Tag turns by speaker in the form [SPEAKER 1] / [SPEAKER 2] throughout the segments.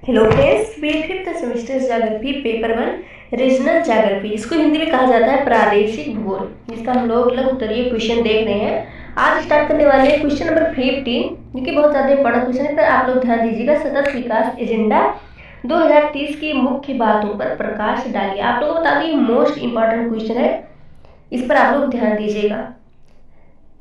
[SPEAKER 1] Hello friends, B fifth semester geography paper 1 regional geography, इसको हिंदी में कहा जाता है प्रादेशिक भूगोल। जिसका हम लोग लघु उत्तरीय क्वेश्चन देख रहे हैं। आज स्टार्ट करने वाले हैं क्वेश्चन नंबर 15, जो कि बहुत ज़्यादा इंपॉर्टेंट क्वेश्चन है। पर आप लोग ध्यान दीजिएगा। सतत विकास एजेंडा 2030 की मुख्य बातों पर प्रकाश डालिए। आप लोगों को बता दें मोस्ट इंपॉर्टेंट क्वेश्चन है, इस पर आप लोग ध्यान दीजिएगा।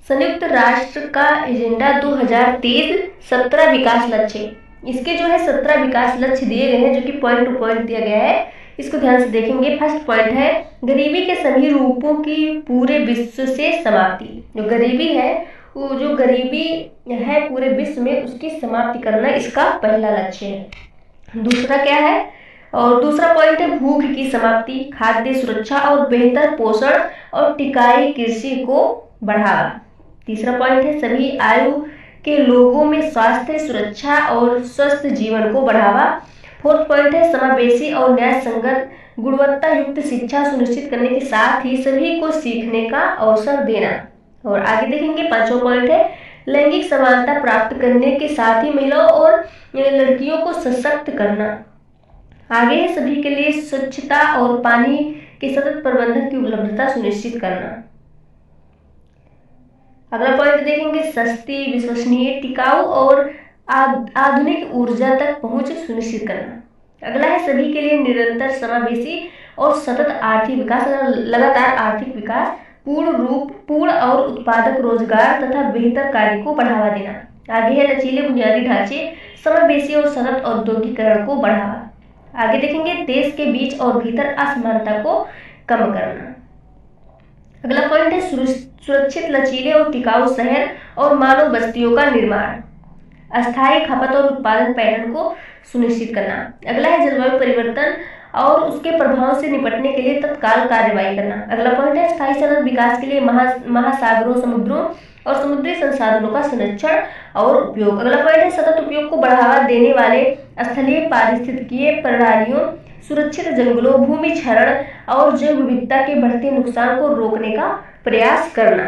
[SPEAKER 1] संयुक्त राष्ट्र का एजेंडा 2030 17 विकास लक्ष्य, इसके जो है 17 विकास लक्ष्य दिए गए हैं, जो कि पॉइंट टू पॉइंट दिया गया है। इसको ध्यान से देखेंगे। फर्स्ट पॉइंट है गरीबी के सभी रूपों की पूरे विश्व से समाप्ति। जो गरीबी है, वो जो गरीबी है पूरे विश्व में, उसकी समाप्ति करना इसका पहला लक्ष्य है। दूसरा क्या है, और दूसरा पॉइंट है भूख की समाप्ति, खाद्य सुरक्षा और बेहतर पोषण और टिकाई कृषि को बढ़ावा। तीसरा पॉइंट है सभी आयु के लोगों में स्वास्थ्य सुरक्षा और स्वस्थ जीवन को बढ़ावा। फोर्थ पॉइंट है समावेशी और न्याय संगत गुणवत्ता युक्त शिक्षा सुनिश्चित करने के साथ ही सभी को सीखने का अवसर देना। और आगे देखेंगे पांचवा पॉइंट है लैंगिक समानता प्राप्त करने के साथ ही महिलाओं और लड़कियों को सशक्त करना। आगे है सभी के लिए स्वच्छता और पानी के सतत प्रबंधन की उपलब्धता सुनिश्चित करना। अगला पॉइंट देखेंगे सस्ती, विश्वसनीय, टिकाऊ और आधुनिक ऊर्जा तक पहुंच सुनिश्चित करना। अगला है सभी के लिए निरंतर समावेशी और सतत आर्थिक विकास, लगातार आर्थिक विकास, पूर्ण और उत्पादक रोजगार तथा बेहतर कार्य को बढ़ावा देना। आगे है लचीले बुनियादी ढांचे, समावेशी और सतत औद्योगिकरण को बढ़ावा। आगे देखेंगे देश के बीच और भीतर असमानता को कम करना। अगला पॉइंट है सुरक्षित, लचीले और टिकाऊ शहर और मानव बस्तियों का निर्माण, अस्थायी खपत और उत्पादन पैटर्न को सुनिश्चित करना। अगला है जलवायु परिवर्तन और उसके प्रभाव से निपटने के लिए तत्काल कार्रवाई करना। अगला पॉइंट है स्थायी सतत विकास के लिए महासागरों, समुद्रों और समुद्री संसाधनों का संरक्षण और उपयोग। अगला पॉइंट है सतत उपयोग को बढ़ावा देने वाले स्थलीय पारिस्थितिकीय प्रणालियों, सुरक्षित जंगलों, भूमि क्षरण और जैव विविधता के बढ़ते नुकसान को रोकने का प्रयास करना।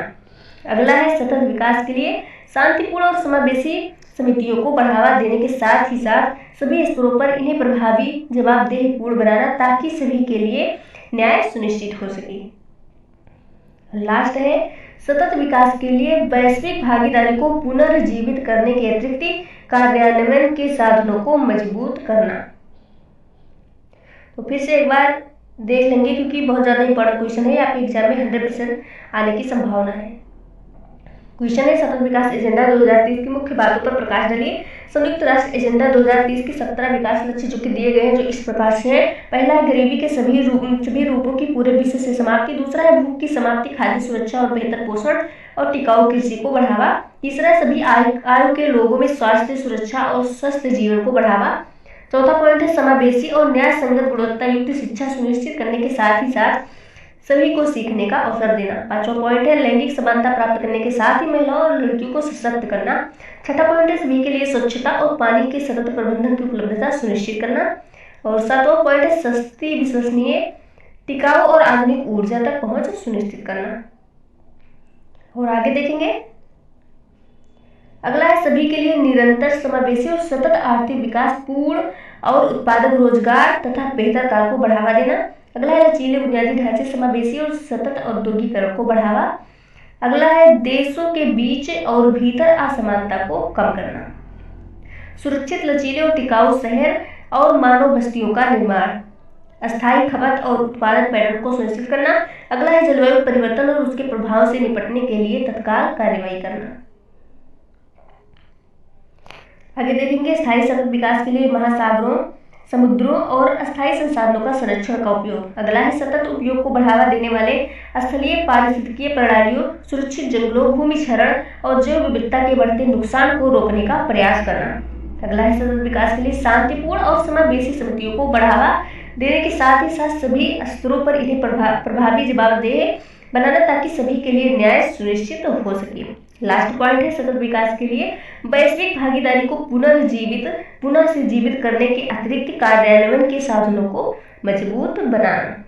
[SPEAKER 1] अगला है सतत विकास के लिए शांतिपूर्ण और समावेशी समितियों को बढ़ावा देने के साथ ही साथ सभी स्तरों पर इन्हें प्रभावी, जवाबदेहपूर्ण बनाना, ताकि सभी के लिए न्याय सुनिश्चित हो सके। लास्ट है सतत विकास के लिए वैश्विक भागीदारी को पुनर्जीवित करने के अतिरिक्त कार्यान्वयन के साधनों को मजबूत करना। तो फिर से एक बार देख लेंगे, क्योंकि बहुत ज़्यादा इंपॉर्टेंट क्वेश्चन है। आपके एग्जाम में 100% आने की संभावना है। क्वेश्चन है सतत विकास एजेंडा 2030 की मुख्य बातों पर प्रकाश डालिए। संयुक्त राष्ट्र एजेंडा 2030 की 17 विकास लक्ष्य जो कि दिए गए हैं, जो इस प्रकार से है। पहला है गरीबी के सभी रूपों की पूरे विश्व से समाप्ति। दूसरा है भूख की समाप्ति, खाद्य सुरक्षा और बेहतर पोषण और टिकाऊ कृषि को बढ़ावा। तीसरा है सभी आयु के लोगों में स्वास्थ्य सुरक्षा और स्वस्थ जीवन को बढ़ावा। चौथा पॉइंट है समावेशी और न्याय संगत गुणवत्ता युक्त शिक्षा सुनिश्चित करने के साथ ही साथ सभी को सीखने का अवसर देना। पांचवा पॉइंट है लैंगिक समानता प्राप्त करने के साथ ही महिलाओं और लड़कियों को सशक्त करना। छठा पॉइंट है सभी के लिए स्वच्छता और पानी के सतत प्रबंधन की उपलब्धता सुनिश्चित करना। और सातवां पॉइंट है सस्ती, विश्वसनीय, टिकाऊ और आधुनिक ऊर्जा तक पहुंच सुनिश्चित करना। और आगे देखेंगे। अगला है सभी के लिए निरंतर समावेशी और सतत आर्थिक विकास, पूर्ण और उत्पादक रोजगार तथा बेहतर कार्य को बढ़ावा देना। अगला है लचीले बुनियादी ढांचे, समावेशी और सतत औद्योगिकरण को बढ़ावा। अगला है देशों के बीच और भीतर असमानता को कम करना। सुरक्षित, लचीले और टिकाऊ शहर और मानव बस्तियों का निर्माण, अस्थायी खपत और उत्पादन पैटर्न को सुनिश्चित करना। अगला है जलवायु परिवर्तन और उसके प्रभाव से निपटने के लिए तत्काल कार्रवाई करना। आगे देखेंगे स्थायी सतत विकास के लिए महासागरों, समुद्रों और अस्थायी संसाधनों का संरक्षण का उपयोग। अगला है सतत उपयोग को बढ़ावा देने वाले स्थलीय पारिस्थितिकीय प्रणालियों, सुरक्षित जंगलों, भूमि क्षरण और जैव विविधता के बढ़ते नुकसान को रोकने का प्रयास करना। अगला है सतत विकास के लिए शांतिपूर्ण और समावेशी समितियों को बढ़ावा देने के साथ ही साथ सभी स्तरों पर इन्हें प्रभावी, जवाबदेह बनाना, ताकि सभी के लिए न्याय सुनिश्चित हो सके। लास्ट पॉइंट है सतत विकास के लिए वैश्विक भागीदारी को पुनः से जीवित करने के अतिरिक्त कार्यान्वयन के साधनों को मजबूत बनाना।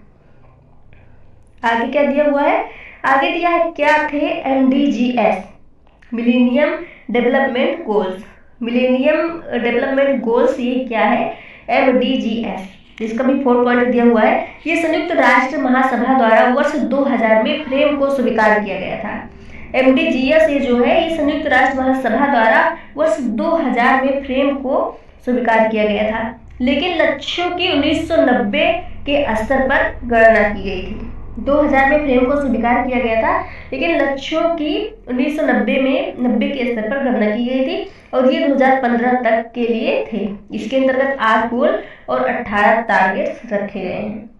[SPEAKER 1] आगे क्या दिया हुआ है? आगे दिया है क्या थे MDGs, millennium development goals. Millennium development goals ये क्या है? MDGs, जिसका भी 4 पॉइंट दिया हुआ है। ये संयुक्त राष्ट्र महासभा द्वारा वर्ष 2000 में फ्रेम को स्वीकार किया गया था। MDGs ये जो है ये संयुक्त राष्ट्र महासभा द्वारा वर्ष 2000 में फ्रेम को स्वीकार किया गया था, लेकिन लक्ष्यों की 1990 के स्तर पर गणना की गई थी। 2000 में फ्रेम को स्वीकार किया गया था, लेकिन लक्ष्यों की 1990 में 90 के स्तर पर गणना की गई थी और ये 2015 तक के लिए थे। इसके अंतर्गत 8 गोल और 18 टारगेट्स रखे गए हैं।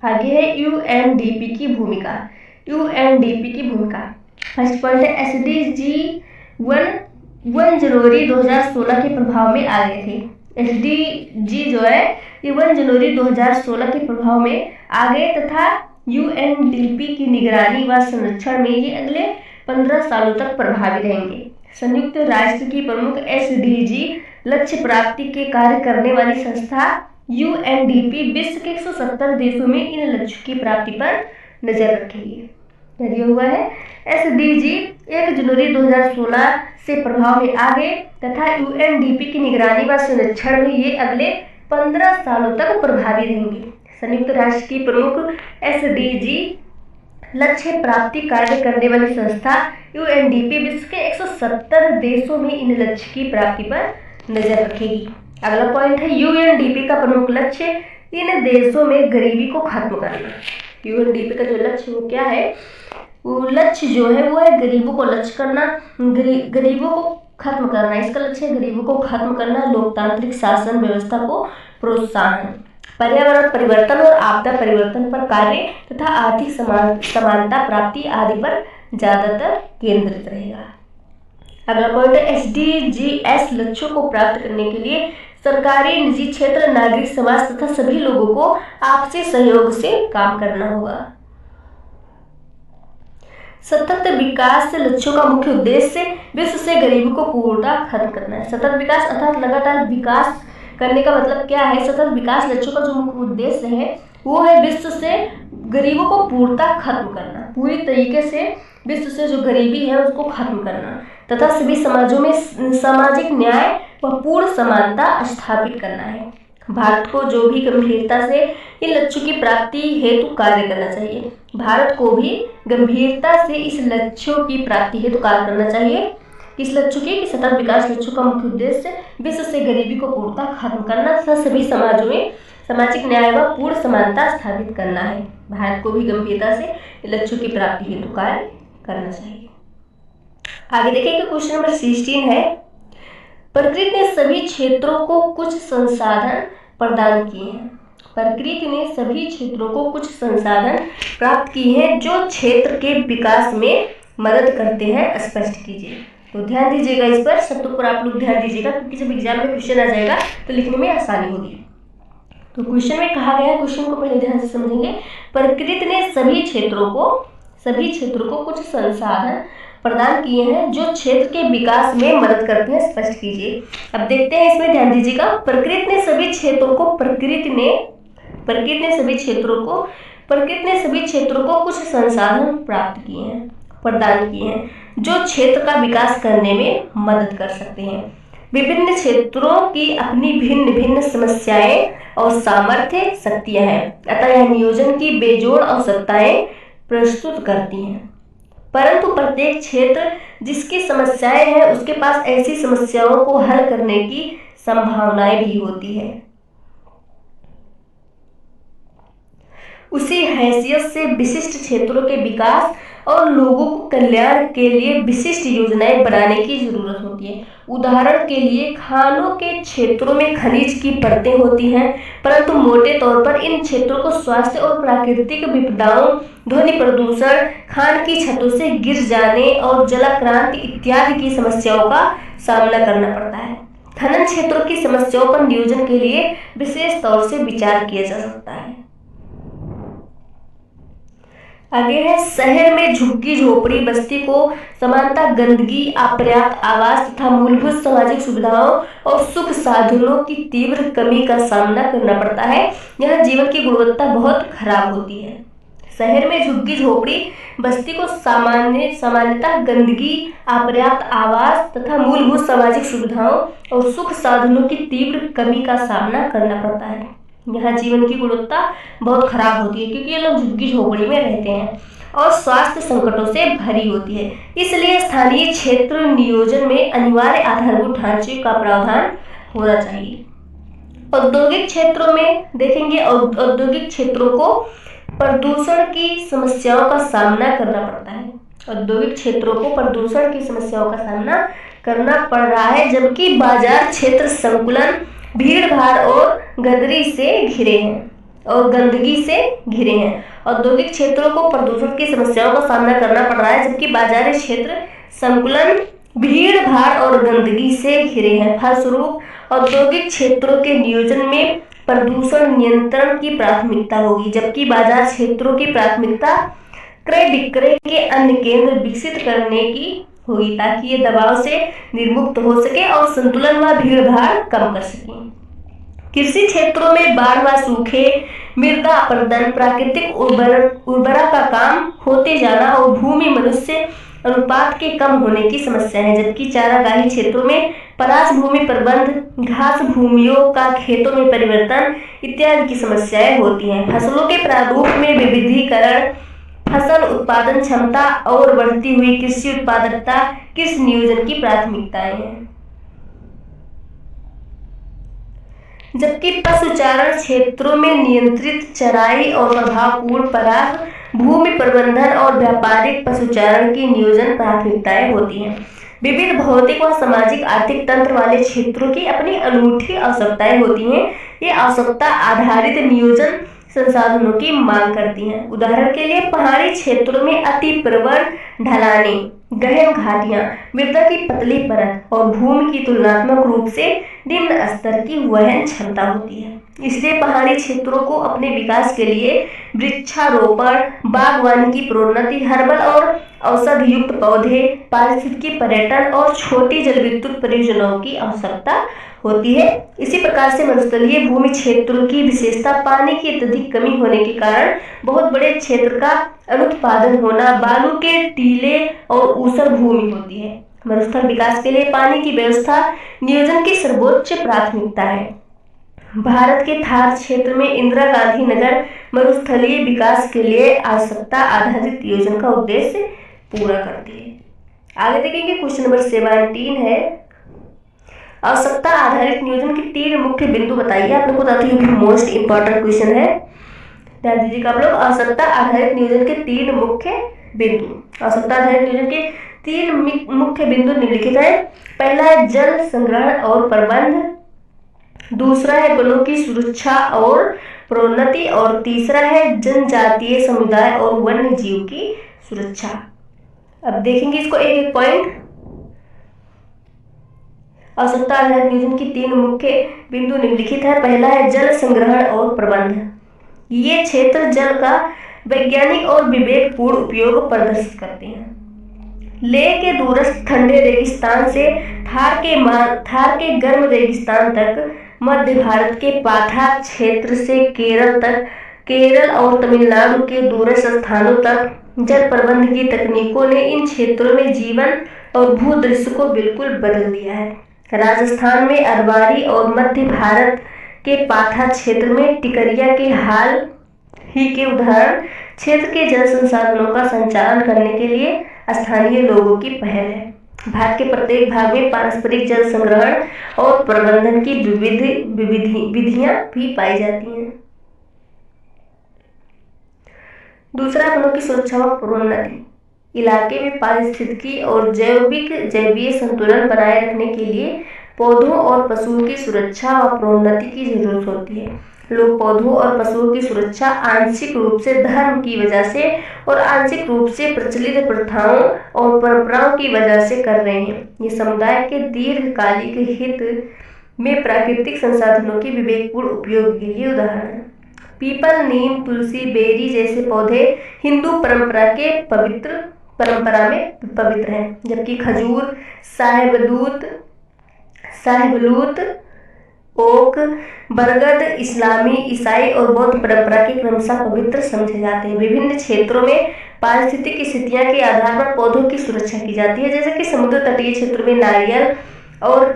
[SPEAKER 1] आगे है UNDP की भूमिका। UNDP की भूमिका फर्स्ट पॉइंट है SDG 1 जनवरी 2016 के प्रभाव में आ गए थे। SDG जो है ये 1 जनवरी 2016 के प्रभाव में आ गए तथा UNDP की निगरानी व संरक्षण में ये अगले 15 सालों तक प्रभावी रहेंगे। संयुक्त राष्ट्र की प्रमुख SDG लक्ष्य प्राप्ति के कार्य करने वाली संस्था UNDP विश्व के 170 देशों में इन लक्ष्यों की प्राप्ति पर नजर रखेगी। दिया हुआ है SDG 1 जनवरी 2016 से प्रभाव में आ गए तथा UNDP की निगरानी व संरक्षण में ये अगले 15 सालों तक प्रभावी रहेंगे। संयुक्त राष्ट्र की प्रमुख SDG लक्ष्य प्राप्ति कार्य करने वाली संस्था UNDP विश्व के 170 देशों में इन लक्ष्य की प्राप्ति पर नजर रखेगी। अगला पॉइंट है UNDP का प्रमुख लक्ष्य इन देशों में गरीबी को खत्म करना। UNDP का जो लक्ष्य वो क्या है, वो लक्ष्य जो है वो है गरीबों को लक्ष्य करना, गरीबों को खत्म करना। इसका लक्ष्य है गरीबों को खत्म करना, लोकतांत्रिक शासन व्यवस्था को प्रोत्साहन, पर्यावरण परिवर्तन और आपदा परिवर्तन पर कार्य तथा आर्थिक समानता प्राप्ति आदि पर ज्यादातर केंद्रित रहेगा। अगला पॉइंट है SDGs लक्ष्यों को प्राप्त करने के लिए सरकारी, निजी क्षेत्र, नागरिक समाज तथा सभी लोगों को आपसी सहयोग से काम करना होगा। सतत विकास लक्ष्यों का मुख्य उद्देश्य विश्व से गरीबी को पूर्णतः खत्म करना है। सतत विकास अर्थात लगातार विकास करने का मतलब क्या है? सतत विकास लक्ष्यों का जो मुख्य उद्देश्य है वो है विश्व से गरीबों को पूर्णतः खत्म करना, पूरी तरीके से विश्व से जो गरीबी है उसको खत्म करना तथा सभी समाजों में सामाजिक न्याय व पूर्ण समानता स्थापित करना है। भारत को जो भी गंभीरता से इन लक्ष्यों की प्राप्ति हेतु कार्य करना चाहिए। भारत को भी गंभीरता से इस लक्ष्यों की प्राप्ति हेतु कार्य करना चाहिए। इस लक्ष्य की सतत विकास लक्ष्यों का मुख्य उद्देश्य विश्व से गरीबी को पूर्णतः खत्म करना तथा सभी समाजों में सामाजिक न्याय व पूर्ण समानता स्थापित करना है। भारत को भी गंभीरता से लक्ष्यों की प्राप्ति हेतु कार्य करना चाहिए। आगे देखिए कि क्वेश्चन नंबर 16 है, प्रकृति ने सभी क्षेत्रों को कुछ संसाधन प्रदान किए हैं। प्रकृति ने सभी क्षेत्रों को कुछ संसाधन प्राप्त किए हैं जो क्षेत्र के विकास में मदद करते हैं, स्पष्ट कीजिए। तो ध्यान दीजिएगा इस पर, शब्दों पर आप लोग ध्यान दीजिएगा क्योंकि जब एग्जाम में क्वेश्चन आ जाएगा तो लिखने में आसानी होगी। तो क्वेश्चन में कहा गया है, क्वेश्चन को पहले ध्यान से समझेंगे। प्रकृति ने सभी क्षेत्रों को कुछ संसाधन प्रदान किए हैं जो क्षेत्र के विकास में मदद करते हैं, स्पष्ट कीजिए। अब देखते हैं इसमें, ध्यान दीजिएगा। प्रकृति ने सभी क्षेत्रों को कुछ संसाधन प्राप्त किए हैं, प्रदान किए हैं जो क्षेत्र का विकास करने में मदद कर सकते हैं। विभिन्न क्षेत्रों की अपनी भिन्न भिन्न समस्याएं और सामर्थ्य शक्तियां हैं, अतः यह नियोजन की बेजोड़ आवश्यकताएं प्रस्तुत करती हैं। परंतु प्रत्येक क्षेत्र जिसकी समस्याएं हैं उसके पास ऐसी समस्याओं को हल करने की संभावनाएं भी होती है। उसी हैसियत से विशिष्ट क्षेत्रों के विकास और लोगों को कल्याण के लिए विशिष्ट योजनाएं बनाने की जरूरत होती है। उदाहरण के लिए खानों के क्षेत्रों में खनिज की परतें होती हैं, परंतु मोटे तौर पर इन क्षेत्रों को स्वास्थ्य और प्राकृतिक विपदाओं, ध्वनि प्रदूषण, खान की छतों से गिर जाने और जलाक्रांति इत्यादि की समस्याओं का सामना करना पड़ता है। खनन क्षेत्रों की समस्याओं पर नियोजन के लिए विशेष तौर से विचार किया जा सकता है। आगे है, शहर में झुग्गी झोपड़ी बस्ती को समानता, गंदगी, अपर्याप्त आवास तथा मूलभूत सामाजिक सुविधाओं और सुख साधनों की तीव्र कमी का सामना करना पड़ता है। यह जीवन की गुणवत्ता बहुत खराब होती है। शहर में झुग्गी झोपड़ी बस्ती को सामान्यतः गंदगी, अपर्याप्त आवास तथा मूलभूत सामाजिक सुविधाओं और सुख साधनों की तीव्र कमी का सामना करना पड़ता है। यहाँ जीवन की गुणवत्ता बहुत खराब होती है क्योंकि ये लोग झुग्गी झोपड़ी में रहते हैं और स्वास्थ्य संकटों से भरी होती है। इसलिए स्थानीय क्षेत्र नियोजन में अनिवार्य आधारभूत ढांचे का प्रावधान होना चाहिए। औद्योगिक क्षेत्रों में देखेंगे, औद्योगिक क्षेत्रों को प्रदूषण की समस्याओं का सामना करना पड़ता है। औद्योगिक क्षेत्रों को प्रदूषण की समस्याओं का सामना करना पड़ रहा है, जबकि बाजार क्षेत्र संकुलन, भीड़ भाड़ और गंदगी से घिरे हैं। औद्योगिक क्षेत्रों को प्रदूषण की समस्याओं का सामना करना पड़ रहा है, जबकि बाजारी क्षेत्र संकुलन, भीड़ भाड़ और गंदगी से घिरे हैं। फलस्वरूप औद्योगिक क्षेत्रों के नियोजन में प्रदूषण नियंत्रण की प्राथमिकता होगी, जबकि बाजार क्षेत्रों की प्राथमिकता क्रय विक्रय के अन्य केंद्र विकसित करने की होगी, ताकि ये दबाव से निर्मुक्त हो सके और संतुलन व भीड़ भाड़ कम कर सके। कृषि क्षेत्रों में बाढ़ व सूखे, मृदा अपरदन, प्राकृतिक उर्वरा का काम होते जाना और भूमि मनुष्य अनुपात के कम होने की समस्या है, जबकि चारागाही क्षेत्रों में परास भूमि प्रबंध, घास भूमियों का खेतों में परिवर्तन इत्यादि की समस्याएं होती हैं। फसलों के प्रारूप में विविधीकरण, फसल उत्पादन क्षमता और बढ़ती हुई कृषि उत्पादकता कृषि नियोजन की प्राथमिकताएं हैं। जबकि पशुचारण क्षेत्रों में नियंत्रित चराई और प्रभावपूर्ण पराग, भूमि प्रबंधन और व्यापारिक पशुचारण की नियोजन प्राथमिकताएं होती हैं। विविध भौतिक व सामाजिक आर्थिक तंत्र वाले क्षेत्रों की अपनी अनूठी आवश्यकताएं होती हैं। ये आवश्यकता आधारित नियोजन संसाधनों की मांग करती हैं। उदाहरण के लिए पहाड़ी क्षेत्रों में अति प्रवण ढलानें, गहन घाटियां, मृदा की पतली परत और भूमि की तुलनात्मक रूप से निम्न स्तर की वहन क्षमता होती है। इसलिए पहाड़ी क्षेत्रों को अपने विकास के लिए वृक्षारोपण, बागवानी की प्रोन्नति, हर्बल और औषध युक्त पौधे, पारिस्थितिकी पर्यटन और छोटी जल विद्युत परियोजनाओं की आवश्यकता होती है। इसी प्रकार से मरुस्थलीय भूमि क्षेत्रों की विशेषता पानी की अत्यधिक कमी होने के कारण बहुत बड़े क्षेत्र का अनुत्पादन होना, बालू के टीले और ऊसर भूमि होती है। मरुस्थल विकास के लिए पानी की व्यवस्था नियोजन की सर्वोच्च प्राथमिकता है। भारत के थार क्षेत्र में इंदिरा गांधी नगर मरुस्थलीय विकास के लिए आवश्यकता आधारित योजना का उद्देश्य पूरा करती है। आगे देखेंगे क्वेश्चन नंबर 17 है, आवश्यकता आधारित नियोजन के 3 मुख्य बिंदु बताइए। आप लोग को बताती हूँ मोस्ट इंपॉर्टेंट क्वेश्चन है, ध्यान दीजिएगा आप लोग। आवश्यकता आधारित नियोजन के 3 मुख्य बिंदु। आवश्यकता आधारित नियोजन के 3 मुख्य बिंदु निम्नलिखित है। पहला है जल संग्रहण और प्रबंध, दूसरा है वनों की सुरक्षा और प्रोन्नति और तीसरा है जनजातीय समुदाय और वन्य जीव की सुरक्षा। अब देखेंगे इसको एक एक पॉइंट। आवश्यकता आधारित नियोजन की 3 मुख्य बिंदु निम्नलिखित है। पहला है जल संग्रहण और प्रबंध। ये क्षेत्र जल का वैज्ञानिक और विवेकपूर्ण उपयोग प्रदर्शित करते हैं। लेह के दूरस्थ ठंडे रेगिस्तान से थार के गर्म रेगिस्तान तक, मध्य भारत के पाठा क्षेत्र से केरल तक, केरल और तमिलनाडु के दूरस्थ स्थानों तक जल प्रबंध की तकनीकों ने इन क्षेत्रों में जीवन और भूदृश्य को बिल्कुल बदल दिया है। राजस्थान में अरवारी और मध्य भारत के पाठा क्षेत्र में टिकरिया के हाल ही के उदाहरण क्षेत्र के जल संसाधनों का संचालन करने के लिए स्थानीय लोगों की पहल है। भारत के प्रत्येक भाग में पारस्परिक जल संग्रहण और प्रबंधन की विधियां भी पाई जाती हैं। दूसरा, वनों की सुरक्षा व प्रोन्नति। इलाके में पारिस्थितिकी और जैवीय संतुलन बनाए रखने के लिए पौधों और पशुओं की सुरक्षा व प्रोन्नति की जरूरत होती है। लोग पौधों और पशुओं की सुरक्षा आंशिक रूप से धर्म की वजह से और आंशिक रूप से प्रचलित प्रथाओं और परंपराओं की वजह से कर रहे हैं। ये समुदाय के दीर्घकालिक हित में प्राकृतिक संसाधनों के विवेकपूर्ण उपयोग के लिए उदाहरण है। पीपल, नीम, तुलसी, बेरी जैसे पौधे हिंदू परंपरा में पवित्र हैं, जबकि खजूर, शाहबलूत, ओक, बरगद इस्लामी, ईसाई और बौद्ध परंपरा के क्रमशः पवित्र समझे जाते हैं। विभिन्न क्षेत्रों में पारिस्थितिक स्थितियां के आधार पर पौधों की सुरक्षा की जाती है, जैसे कि समुद्र तटीय क्षेत्रों में नारियल और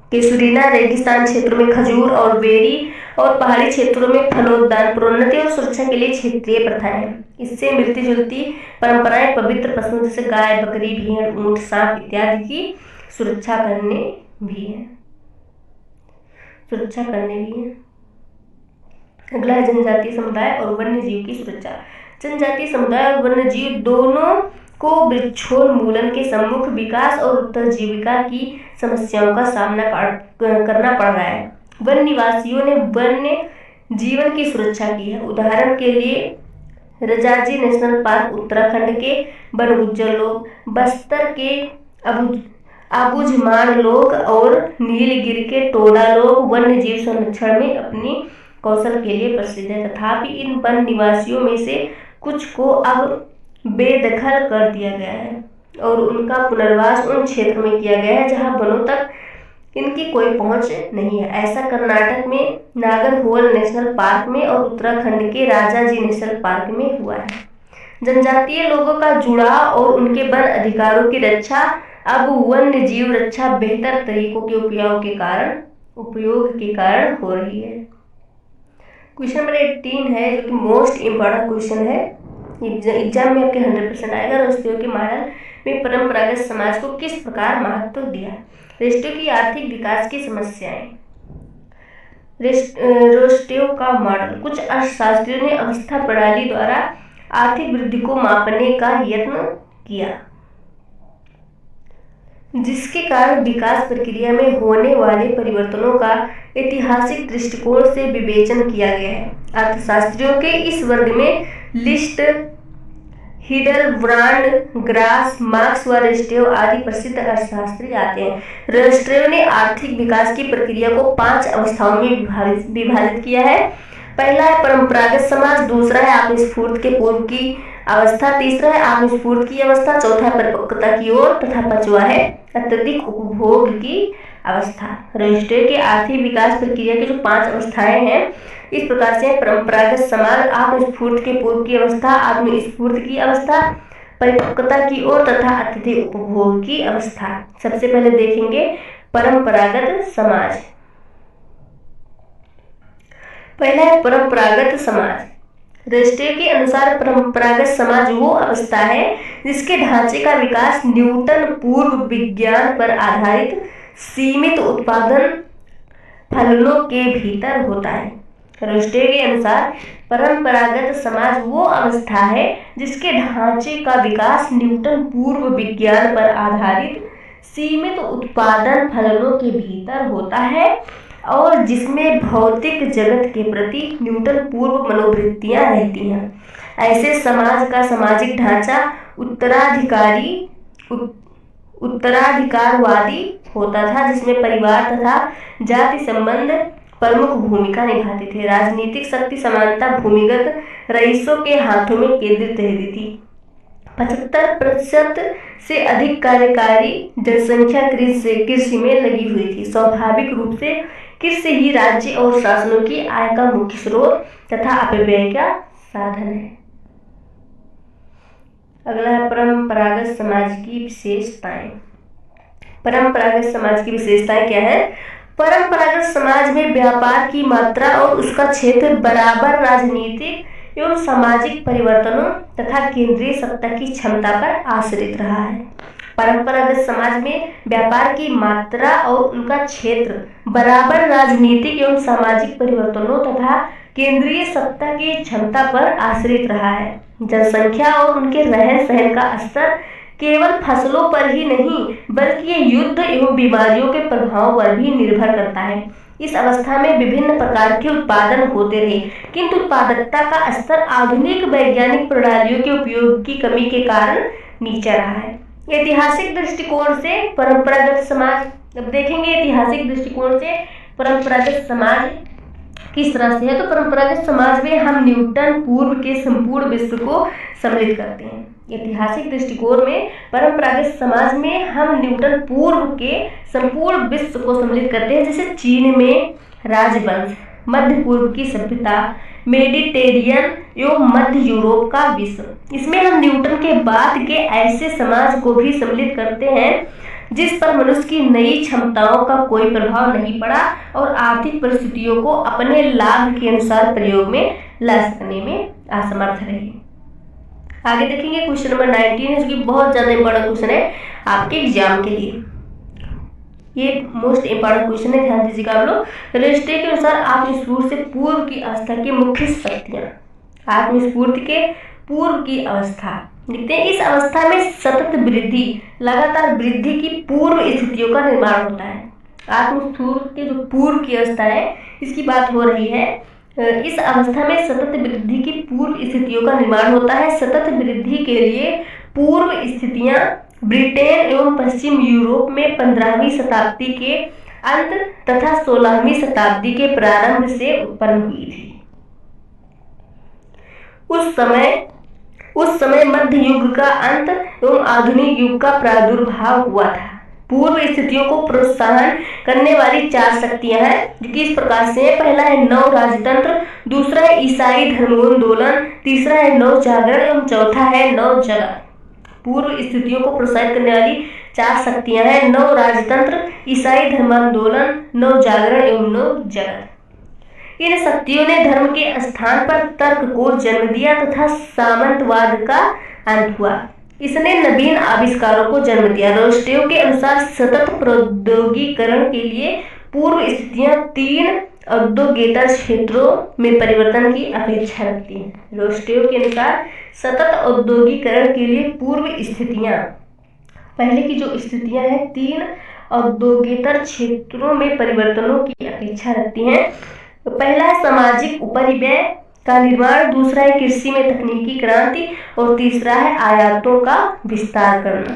[SPEAKER 1] केसुरीना, रेगिस्तान क्षेत्रों में खजूर और बेरी, और पहाड़ी क्षेत्रों में फलोद्यान। प्रोन्नति और सुरक्षा के लिए क्षेत्रीय प्रथाएं हैं। इससे मिलती जुलती परंपराएं पवित्र पशुओं जैसे गाय, बकरी, भेड़, ऊंट, सांप इत्यादि की सुरक्षा करने भी है। अगला है जनजातीय समुदाय और वन्य जीव की सुरक्षा। जनजातीय समुदाय और वन्य जीव दोनों को वृक्षोन्मूलन के सम्मुख विकास और उत्तरजीविका की समस्याओं का सामना करना पड़ रहा है। वन निवासियों ने वन्य जीवन की सुरक्षा की है। उदाहरण के लिए रजाजी नेशनल पार्क, उत्तराखंड के वन गुज्जर लोग, बस्तर के आबूझमाड़ लोग और नीलगिरी के टोडा लोग वन्य जीव संरक्षण में अपनी कौशल के लिए प्रसिद्ध है। तथापि इन वन निवासियों में से कुछ को अब बेदखल कर दिया गया है और उनका पुनर्वास उन क्षेत्रों में किया गया है जहां वनों तक इनकी कोई पहुंच नहीं है। ऐसा कर्नाटक में नागरहोल नेशनल पार्क में और उत्तराखंड के राजाजी नेशनल पार्क में हुआ है। जनजातीय लोगों का जुड़ाव और उनके वन अधिकारों की रक्षा अब वन्य जीव रक्षा बेहतर तरीकों के उपयोग के कारण हो रही है। क्वेश्चन नंबर 18 है, जो कि मोस्ट इम्पोर्टेंट क्वेश्चन है, एग्जाम में आपके 100% आएगा। रोस्टियो के मॉडल में परंपरागत समाज को किस प्रकार महत्व दिया? रोस्टियो की आर्थिक विकास की समस्याएं। रोस्टियो का मॉडल। कुछ अर्थशास्त्रियों ने अवस्था प्रणाली द्वारा आर्थिक वृद्धि को मापने का यत्न किया, जिसके कारण विकास प्रक्रिया में होने वाले परिवर्तनों का ऐतिहासिक दृष्टिकोण से विवेचन किया गया है। अर्थशास्त्रियों के इस वर्ग में लिस्ट, हिडलब्रांड, ग्रास, मार्क्स व रोस्टियो आदि प्रसिद्ध अर्थशास्त्री आते हैं। रोस्टियो ने आर्थिक विकास की प्रक्रिया को 5 अवस्थाओं में विभाजित किया है। पहला है परंपरागत समाज, दूसरा है आत्मस्फूर्त के पूर्व की अवस्था, तीसरा है आत्मस्फूर्त की अवस्था, चौथा है परिपक्वता की ओर तथा पांचवा है अत्यधिक उपभोग की अवस्था। रोस्टियो के आर्थिक विकास प्रक्रिया की जो 5 अवस्थाएं हैं इस प्रकार से: परंपरागत समाज, आत्मस्फूर्त के पूर्व की अवस्था, आत्मस्फूर्त की अवस्था, परिपक्वता की ओर तथा अत्यधिक उपभोग की अवस्था। सबसे पहले देखेंगे परंपरागत समाज। पहला है परंपरागत समाज। रोस्टियो के अनुसार परंपरागत समाज वो अवस्था है जिसके ढांचे का विकास न्यूटन पूर्व विज्ञान पर आधारित सीमित उत्पादन फलनों के भीतर होता है। रोस्टियो के अनुसार परंपरागत समाज वो अवस्था है जिसके ढांचे का विकास न्यूटन पूर्व विज्ञान पर आधारित सीमित उत्पादन फलनों के भीतर होता है और जिसमें भौतिक जगत के प्रति न्यूटन पूर्व मनोवृत्तियां रहती हैं। ऐसे समाज का सामाजिक ढांचा उत्तराधिकारवादी होता था, जिसमें परिवार तथा जाति संबंध प्रमुख भूमिका निभाते थे। राजनीतिक शक्ति समानता भूमिगत रईसों के हाथों में केंद्रित रहती थी। 75% से अधिक कार्यकारी जनसंख्या कृषि में लगी हुई थी। स्वाभाविक रूप से कृषि ही राज्य और शासनों की आय का मुख्य स्रोत तथा अपव्यय का साधन है। अगला है परंपरागत समाज की विशेषताएं। परंपरागत समाज की विशेषताएं क्या है? परंपरागत समाज में व्यापार की मात्रा और उसका क्षेत्र बराबर राजनीतिक एवं सामाजिक परिवर्तनों तथा केंद्रीय सत्ता की क्षमता पर आश्रित रहा है। परंपरागत समाज में व्यापार की मात्रा और उनका क्षेत्र बराबर राजनीतिक एवं सामाजिक परिवर्तनों तथा केंद्रीय सत्ता की क्षमता पर आश्रित रहा है। जनसंख्या और उनके रहन सहन का स्तर केवल फसलों पर ही नहीं बल्कि ये युद्ध एवं बीमारियों के प्रभाव पर भी निर्भर करता है। इस अवस्था में विभिन्न प्रकार के उत्पादन होते रहे, किंतु उत्पादकता का स्तर आधुनिक वैज्ञानिक प्रणालियों के उपयोग की कमी के कारण नीचा रहा है। ऐतिहासिक दृष्टिकोण से परंपरागत समाज, अब देखेंगे ऐतिहासिक दृष्टिकोण से परंपरागत समाज किस तरह से है, तो परंपरागत समाज में हम न्यूटन पूर्व के संपूर्ण विश्व को सम्मिलित करते हैं। ऐतिहासिक दृष्टिकोण में परंपरागत समाज में हम न्यूटन पूर्व के संपूर्ण विश्व को सम्मिलित करते हैं, जैसे चीन में राजवंश, मध्य पूर्व की सभ्यता, मेडिटेरियन एवं मध्य यूरोप का विश्व। इसमें हम न्यूटन के बाद के ऐसे समाज को भी सम्मिलित करते हैं जिस पर मनुष्य की नई क्षमताओं का कोई प्रभाव नहीं पड़ा और आर्थिक परिस्थितियों को अपने लाभ के अनुसार प्रयोग में ला सकने में असमर्थ रहे। आगे देखेंगे क्वेश्चन नंबर 19 है, जो कि बहुत ज्यादा इंपॉर्टेंट क्वेश्चन है आपके एग्जाम के लिए। ये मोस्ट इंपॉर्टेंट क्वेश्चन है, ध्यान दीजिएगा आप लोग। रेस्टे के अनुसार आत्मस्फूर्ति से पूर्व की अवस्था की मुख्य शक्तियां। आत्मस्फूर्ति के पूर्व की अवस्था देखते हैं, इस अवस्था में सतत वृद्धि, लगातार वृद्धि की पूर्व स्थितियों का निर्माण होता है। आत्मस्फूर्ति के जो पूर्व की अवस्था है इसकी बात हो रही है। इस अवस्था में सतत वृद्धि की पूर्व स्थितियों का निर्माण होता है। सतत वृद्धि के लिए पूर्व स्थितियां ब्रिटेन एवं पश्चिम यूरोप में 15वीं शताब्दी के अंत तथा 16वीं शताब्दी के प्रारंभ से उत्पन्न हुई थी। उस समय मध्य युग का अंत एवं आधुनिक युग का प्रादुर्भाव हुआ था। पूर्व स्थितियों को प्रोत्साहन करने वाली 4 शक्तियां हैं, जो कि इस प्रकार से है। पहला है नव राजतंत्र, दूसरा है ईसाई धर्मोन्दोलन, तीसरा है नव जागरण एवं चौथा है नव जगत। पूर्व स्थितियों को प्रोत्साहित करने वाली 4 शक्तियां हैं, नव राजतंत्र, ईसाई धर्मांदोलन, नव जागरण एवं नव जगत। इन शक्तियों ने धर्म के स्थान पर तर्क को जन्म दिया तथा सामंतवाद का अंत हुआ। इसने नवीन आविष्कारों को जन्म दिया। रोस्टेव के अनुसार सतत प्रौद्योगिकीकरण के लिए पूर्व स्थितियां 3 औद्योगिक क्षेत्रों में परिवर्तन की अपेक्षा रखती हैं। रोस्टेव के अनुसार सतत औद्योगिकीकरण के लिए पूर्व स्थितियां, पहले की जो स्थितियां हैं 3 औद्योगिक क्षेत्रों में परिवर्तनों की अपेक्षा रखती हैं। पहला है सामाजिक उपरिव्यय का निर्माण, दूसरा है कृषि में तकनीकी क्रांति और तीसरा है आयातों का विस्तार करना।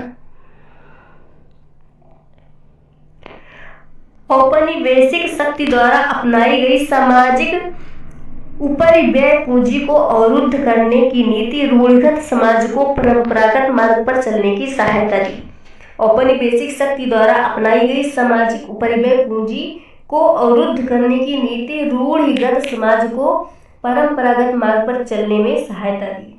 [SPEAKER 1] औपनिवेशिक शक्ति द्वारा अपनाई गई सामाजिक उपरिव्यय पूंजी को अवरुद्ध करने की नीति रूढ़िगत समाज को परंपरागत मार्ग पर चलने की सहायता दी। औपनिवेशिक शक्ति द्वारा अपनाई गई सामाजिक उपरिव्यय पूंजी को अवरुद्ध करने की नीति रूढ़िगत समाज को परंपरागत मार्ग पर चलने में सहायता दी।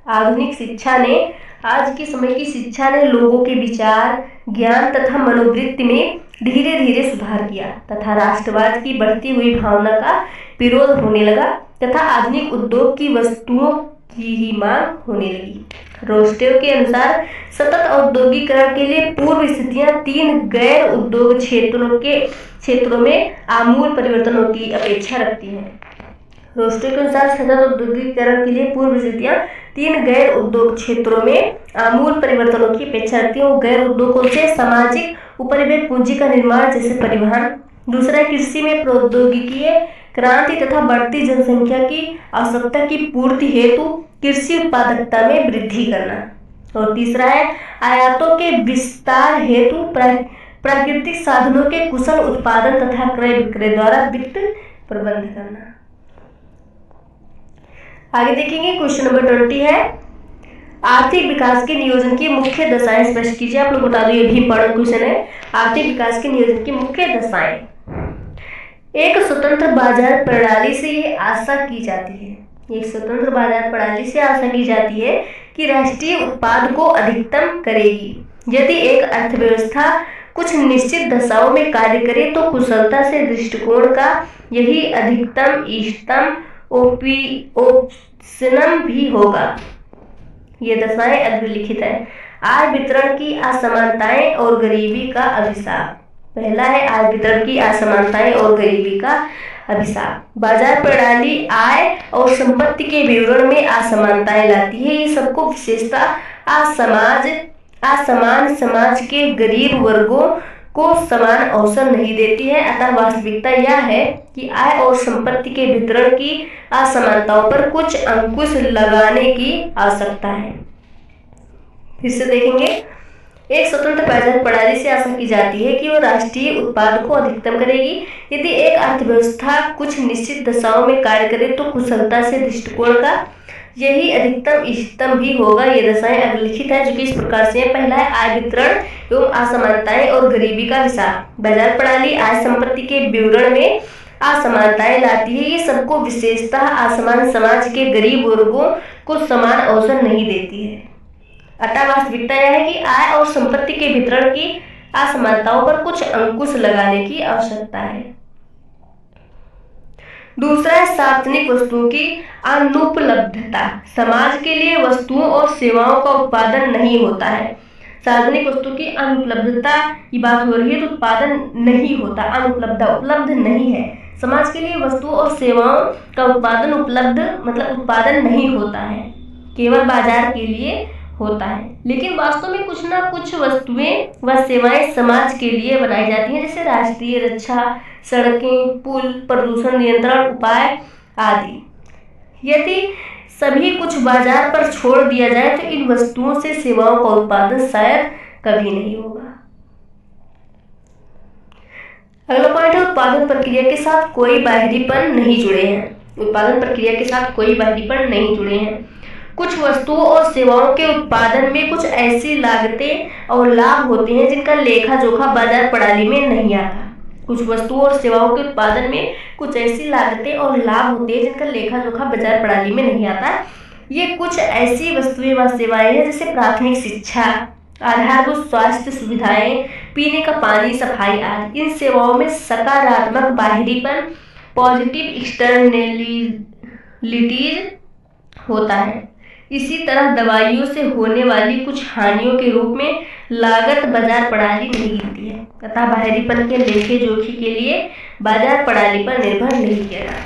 [SPEAKER 1] आधुनिक शिक्षा ने, आज के समय की शिक्षा ने लोगों के विचार, ज्ञान तथा मनोवृत्ति में धीरे धीरे सुधार किया तथा राष्ट्रवाद की बढ़ती हुई भावना का विरोध होने लगा तथा आधुनिक उद्योग की वस्तुओं की ही मांग होने लगी। रोस्टेव के अनुसार सतत औद्योगिकीकरण के लिए पूर्व स्थितियां 3 गैर उद्योग क्षेत्रों में आमूल परिवर्तनों की अपेक्षा रखती हैं। रोस्टेव के अनुसार सतत औद्योगिकीकरण के लिए पूर्व स्थितियां 3 गैर उद्योग क्षेत्रों में आमूल परिवर्तनों की अपेक्षा रखती हैं। वो गैर उद्योगों से सामाजिक उपरिव्यय पूंजी का निर्माण, जैसे परिवहन, दूसरा कृषि में प्रौद्योगिकीय क्रांति तथा बढ़ती जनसंख्या की आवश्यकता की पूर्ति हेतु कृषि उत्पादकता में वृद्धि करना, और तीसरा है आयातों के विस्तार हेतु प्राकृतिक साधनों के कुशल उत्पादन तथा क्रय विक्रय द्वारा वित्त प्रबंध करना। आगे देखेंगे क्वेश्चन नंबर 20 है, आर्थिक विकास के नियोजन की मुख्य दशाएं स्पष्ट कीजिए। आप लोग बता दो, ये भी इंपॉर्टेंट क्वेश्चन है। आर्थिक विकास के नियोजन की मुख्य दशाएं। एक स्वतंत्र बाजार प्रणाली से ये आशा की जाती है, एक स्वतंत्र बाजार प्रणाली से आशा की जाती है कि राष्ट्रीय उत्पाद को अधिकतम करेगी। यदि एक अर्थव्यवस्था कुछ निश्चित दशाओं में कार्य करे तो कुशलता से दृष्टिकोण का यही अधिकतम, इष्टतम, ओप्टिमम भी होगा। ये दशाएं अधोलिखित है। आय वितरण की असमानताएं और गरीबी का अभिशाप। पहला है आय वितरण की असमानताएं और गरीबी का अभिशाप। बाजार प्रणाली आय और संपत्ति के विवरण में असमानताएं लाती है। ये सबको विशेषता असमान समाज के गरीब वर्गों को समान अवसर नहीं देती है। अतः वास्तविकता यह है कि आय और संपत्ति के वितरण की असमानताओं पर कुछ अंकुश लगाने की आवश्यकता है। फिर से देखेंगे, एक स्वतंत्र बाजार प्रणाली से आशा की जाती है कि वो राष्ट्रीय उत्पाद को अधिकतम करेगी। यदि एक अर्थव्यवस्था कुछ निश्चित दशाओं में कार्य करे तो कुशलता से दृष्टिकोण का यही अधिकतम इष्टतम भी होगा। ये दशाएं अग्रलिखित है जो कि इस प्रकार से है। पहला है आय वितरण एवं असमानताएं और गरीबी का विस्तार। बाजार प्रणाली आय संपत्ति के विवरण में असमानताएं लाती है। ये सबको विशेषतः असमान समाज के गरीब वर्गों को समान अवसर नहीं देती है। अतः वास्तविकता यह है कि आय और संपत्ति के वितरण की असमानताओं पर कुछ अंकुश लगाने की आवश्यकता है। दूसरा है सार्वजनिक वस्तुओं की अनुपलब्धता। समाज के लिए वस्तुओं और सेवाओं का उत्पादन नहीं होता है। सार्वजनिक वस्तु की अनुपलब्धता की बात हो रही है, तो उत्पादन नहीं होता, अनुपलब्धता उपलब्ध नहीं है। समाज के लिए वस्तुओं और सेवाओं का उत्पादन उपलब्ध मतलब उत्पादन नहीं होता है, केवल बाजार के लिए होता है। लेकिन वास्तव में कुछ ना कुछ वस्तुएं व सेवाएं समाज के लिए बनाई जाती हैं, जैसे राष्ट्रीय रक्षा, सड़कें, पुल, प्रदूषण नियंत्रण उपाय आदि। यदि सभी कुछ बाजार पर छोड़ दिया जाए तो इन वस्तुओं से सेवाओं का उत्पादन शायद कभी नहीं होगा। अगला पॉइंट है उत्पादन प्रक्रिया के साथ कोई बाहरीपन नहीं जुड़े हैं। उत्पादन प्रक्रिया के साथ कोई बाहरीपन नहीं जुड़े हैं। कुछ वस्तुओं और सेवाओं के उत्पादन में कुछ ऐसी लागतें और लाभ होते हैं जिनका लेखा जोखा बाजार प्रणाली में नहीं आता। कुछ वस्तुओं और सेवाओं के उत्पादन में कुछ ऐसी लागतें और लाभ होते हैं जिनका लेखा जोखा बाजार प्रणाली में नहीं आता। ये कुछ ऐसी वस्तुएं व सेवाएं हैं जैसे प्राथमिक शिक्षा, आधारभूत स्वास्थ्य सुविधाएं, पीने का पानी, सफाई आदि। इन सेवाओं में सकारात्मक बाहरीपन, पॉजिटिव एक्सटर्नलिटीज होता है। इसी तरह दवाइयों से होने वाली कुछ हानियों के रूप में लागत बाजार प्रणाली नहीं गिनती है। तथा बाहरीपन के लेखे जोखे के लिए बाजार प्रणाली पर निर्भर नहीं किया जाता।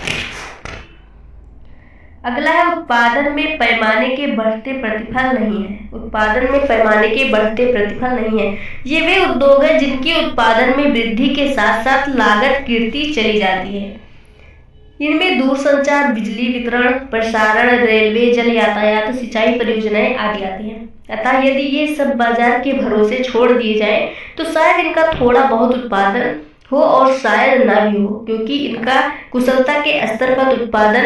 [SPEAKER 1] अगला है उत्पादन में पैमाने के बढ़ते प्रतिफल नहीं है। उत्पादन में पैमाने के बढ़ते प्रतिफल नहीं है। ये वे उद्योग हैं जिनके उत्पादन में वृद्धि के साथ साथ लागत गिरती चली जाती है। इनमें दूरसंचार, बिजली वितरण, प्रसारण, रेलवे, जल यातायात, सिंचाई परियोजनाएं आदि आती हैं। अतः यदि ये सब बाजार के भरोसे छोड़ दिए जाएं तो शायद इनका थोड़ा बहुत उत्पादन हो और शायद ना भी हो, क्योंकि इनका कुशलता के स्तर पर उत्पादन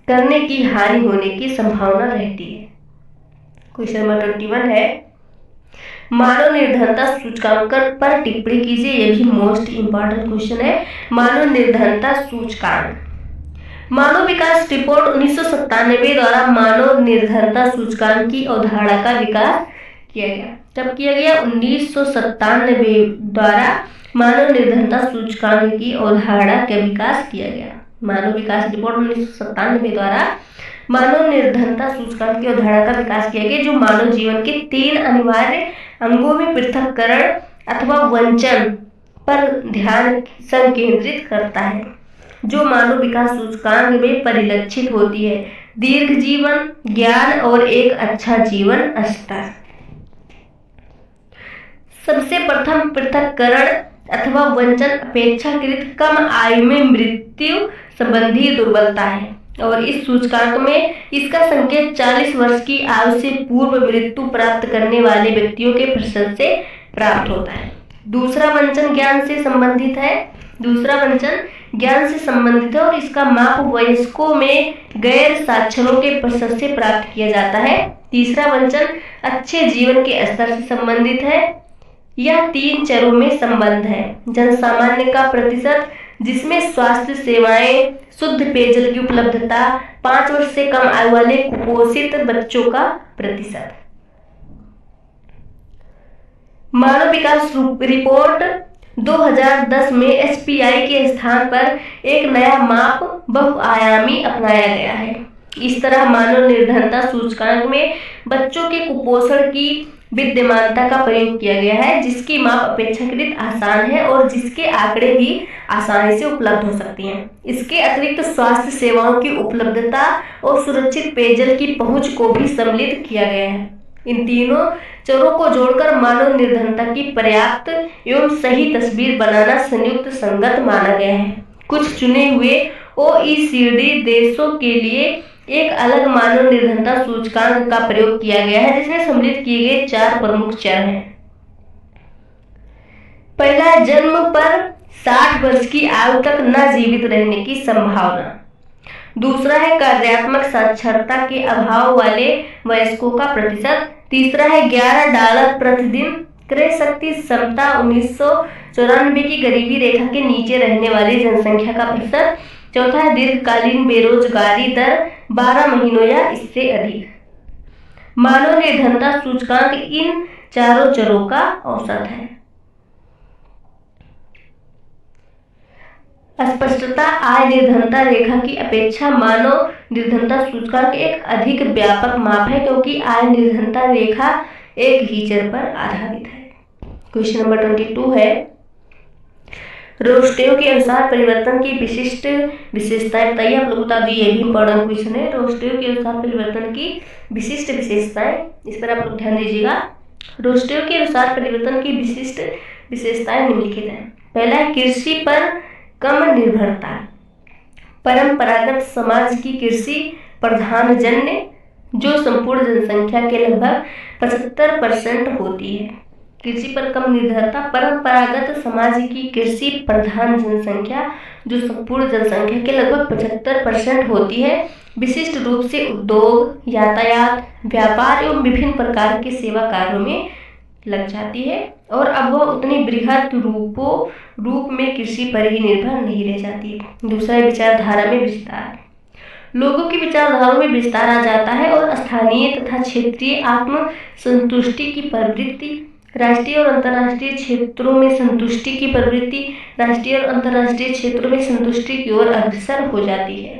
[SPEAKER 1] करने की हानि होने की संभावना रहती है। क्वेश्चन नंबर 21 है मानव निर्धनता सूचकांक पर टिप्पणी कीजिए। यह भी मोस्ट इंपॉर्टेंट क्वेश्चन है। मानव निर्धनता सूचकांक, मानव विकास रिपोर्ट 1997 द्वारा मानव निर्धनता सूचकांक की अवधारणा का विकास किया गया। कब किया गया? 1997 द्वारा मानव निर्धनता सूचकांक की अवधारणा का विकास किया गया। मानव विकास रिपोर्ट 1997 द्वारा मानव निर्धनता सूचकांक की अवधारणा का विकास किया गया, जो मानव जीवन के 3 अनिवार्य अंगों में पृथक्करण अथवा वंचन पर ध्यान संकेंद्रित करता है, जो मानव विकास सूचकांक में परिलक्षित होती है: दीर्घ जीवन, ज्ञान और एक अच्छा जीवन स्तर। सबसे प्रथम पृथक्करण अथवा वंचन अपेक्षाकृत कम आयु में मृत्यु संबंधी दुर्बलता है, और इस सूचकांक में इसका संकेत 40 वर्ष की आयु से पूर्व मृत्यु प्राप्त करने वाले व्यक्तियों के प्रतिशत से प्राप्त होता है। दूसरा वंचन ज्ञान से संबंधित है। और इसका माप वयस्कों में गैर साक्षरों के प्रतिशत से प्राप्त किया जाता है। तीसरा वंचन अच्छे जीवन के स्तर से संबंधित है। यह 3 चरों में संबंध है: जनसामान्य का प्रतिशत, जिसमें स्वास्थ्य सेवाएं, शुद्ध पेयजल की उपलब्धता, 5 वर्ष से कम आयु वाले कुपोषित बच्चों का प्रतिशत। मानव विकास रिपोर्ट 2010 में एसपीआई के स्थान पर एक नया माप बहुआयामी अपनाया गया है। इस तरह मानव निर्धनता सूचकांक में बच्चों के कुपोषण की विद्यमानता का प्रयोग किया गया है, जिसकी माप अपेक्षाकृत आसान है और जिसके आंकड़े भी आसानी से उपलब्ध हो सकती हैं। इसके अतिरिक्त स्वास्थ्य सेवाओं की उपलब्धता और सुरक्षित पेयजल की पहुंच को भी सम्मिलित किया गया है। इन तीनों चरों को जोड़कर मानव निर्धनता की पर्याप्त एवं सही तस्वीर बनाना संयुक्त संगत माना गया है। कुछ चुने हुए ओईसीडी देशों के लिए एक अलग मानव निर्धनता सूचकांक का प्रयोग किया गया है, जिसमें सम्मिलित किए गए 4 प्रमुख चर हैं: पहला है जन्म पर 60 वर्ष की आयु तक न जीवित रहने की संभावना। दूसरा है कार्यात्मक साक्षरता के अभाव वाले वयस्कों का प्रतिशत। तीसरा है $11 प्रतिदिन क्रय शक्ति क्षमता 1994 की गरीबी रेखा के नीचे रहने वाली जनसंख्या का प्रतिशत। चौथा है दीर्घकालीन बेरोजगारी दर 12 महीनों या इससे अधिक। मानव निर्धनता सूचकांक इन चारों चरों का औसत है। स्पष्टता आय निर्धनता रेखा की अपेक्षा मानव निर्धनता सूचकांक एक अधिक व्यापक माप है, क्योंकि आय निर्धनता रेखा एक ही चर पर आधारित है। क्वेश्चन नंबर 22 है, रोस्टेव के अनुसार परिवर्तन की विशिष्ट विशेषताएं बताइए। आप लोग बता दी, ये भी इंपॉर्टेंट क्वेश्चन है। रोस्टेव के अनुसार परिवर्तन की विशिष्ट विशेषताएं, इस पर आप लोग ध्यान दीजिएगा। रोस्टेव के अनुसार परिवर्तन की विशिष्ट विशेषताएं निम्नलिखित हैं। पहला है कृषि पर कम निर्भरता। परंपरागत समाज की कृषि प्रधान जन्य जो संपूर्ण जनसंख्या के लगभग 75% होती है। कृषि पर कम निर्भरता, परंपरागत समाज की कृषि प्रधान जनसंख्या जो संपूर्ण जनसंख्या के लगभग 75% होती है, विशिष्ट रूप से उद्योग, यातायात, व्यापार एवं विभिन्न प्रकार के सेवा कार्यों में लग जाती है, और अब वह उतनी बृहद रूप में कृषि पर ही निर्भर नहीं रह जाती है। दूसरा है विचारधारा में विस्तार। लोगों की विचारधाराओं में विस्तार आ जाता है और स्थानीय तथा क्षेत्रीय आत्म संतुष्टि की प्रवृत्ति, राष्ट्रीय और अंतर्राष्ट्रीय क्षेत्रों में संतुष्टि की प्रवृत्ति, राष्ट्रीय और अंतर्राष्ट्रीय क्षेत्रों में संतुष्टि की ओर अग्रसर हो जाती है।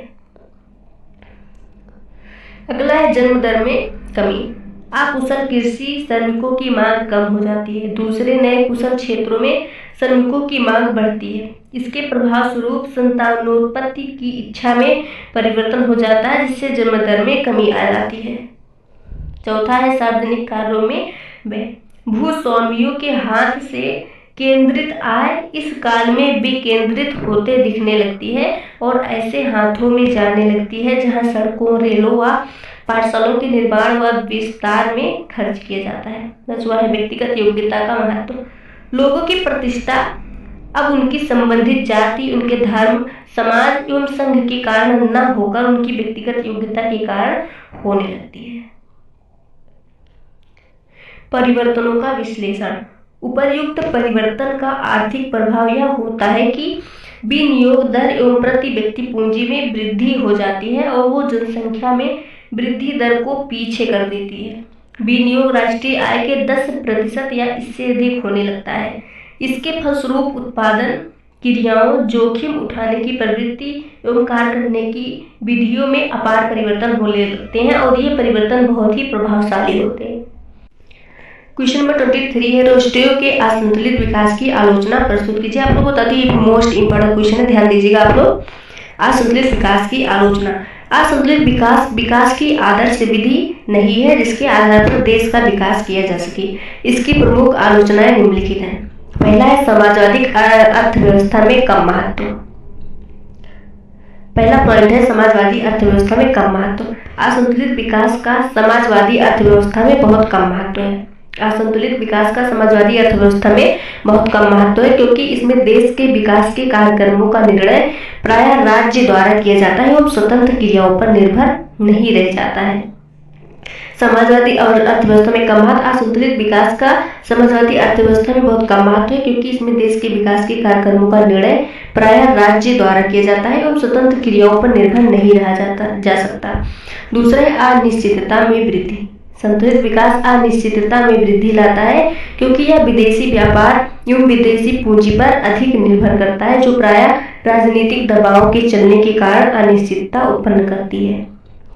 [SPEAKER 1] अगला है जन्म दर में कमी। अकुशल कृषि श्रमिकों की मांग कम हो जाती है। दूसरे नए कुशल क्षेत्रों में श्रमिकों की मांग बढ़ती है। इसके प्रभाव स्वरूप संतानोत्पत्ति की इच्छा में परिवर्तन हो जाता है, जिससे जन्म दर में कमी आ जाती है। चौथा है सार्वजनिक कार्यों में व्यय। भूस्वामियों के हाथ से केंद्रित आय इस काल में विकेंद्रित होते दिखने लगती है और ऐसे हाथों में जाने लगती है जहां सड़कों, रेलों व पाठशालाओं के निर्माण व विस्तार में खर्च किया जाता है। पांचवा है व्यक्तिगत योग्यता का महत्व। लोगों की प्रतिष्ठा अब उनकी संबंधित जाति, उनके धर्म, समाज एवं संघ के कारण न होकर उनकी व्यक्तिगत योग्यता के कारण होने लगती है। परिवर्तनों का विश्लेषण। उपर्युक्त परिवर्तन का आर्थिक प्रभाव यह होता है कि विनियोग दर एवं प्रति व्यक्ति पूंजी में वृद्धि हो जाती है और वो जनसंख्या में वृद्धि दर को पीछे कर देती है। विनियोग राष्ट्रीय आय के 10% या इससे अधिक होने लगता है। इसके फलस्वरूप उत्पादन क्रियाओं, जोखिम उठाने की प्रवृत्ति एवं कार्य करने की विधियों में अपार परिवर्तन होने लगते हैं और ये परिवर्तन बहुत ही प्रभावशाली होते हैं। क्वेश्चन नंबर 23 है, रोस्टेव के असंतुलित विकास की आलोचना प्रस्तुत कीजिए। आप लोग बता दी, एक मोस्ट इंपॉर्टेंट क्वेश्चन है, ध्यान दीजिएगा आप लोग। असंतुलित विकास की आलोचना। असंतुलित विकास की आदर्श विधि नहीं है जिसके आधार पर देश का विकास किया जा सके। इसकी प्रमुख आलोचनाएं निम्नलिखित हैं। पहला है समाजवादी अर्थव्यवस्था में कम महत्व। पहला पॉइंट है समाजवादी अर्थव्यवस्था में कम महत्व। असंतुलित विकास का समाजवादी अर्थव्यवस्था में बहुत कम महत्व है। असंतुलित विकास का समाजवादी अर्थव्यवस्था में बहुत कम महत्व है, क्योंकि इसमें देश के विकास के कार्यक्रमों का निर्णय प्रायः राज्य द्वारा किया जाता है और स्वतंत्र क्रियाओं पर निर्भर नहीं रह जाता है। समाजवादी और अर्थव्यवस्था में कम महत्व। असंतुलित विकास का समाजवादी अर्थव्यवस्था में बहुत कम महत्व है, क्योंकि इसमें देश के विकास के कार्यक्रमों का निर्णय प्रायः राज्य द्वारा किया जाता है और स्वतंत्र क्रियाओं पर निर्भर नहीं रहा जा सकता। दूसरा है अनिश्चितता में वृद्धि। संतुलित विकास अनिश्चितता में वृद्धि लाता है, क्योंकि यह विदेशी व्यापार एवं विदेशी पूंजी पर अधिक निर्भर करता है, जो प्रायः राजनीतिक दबाव के चलने के कारण अनिश्चितता उत्पन्न करती है।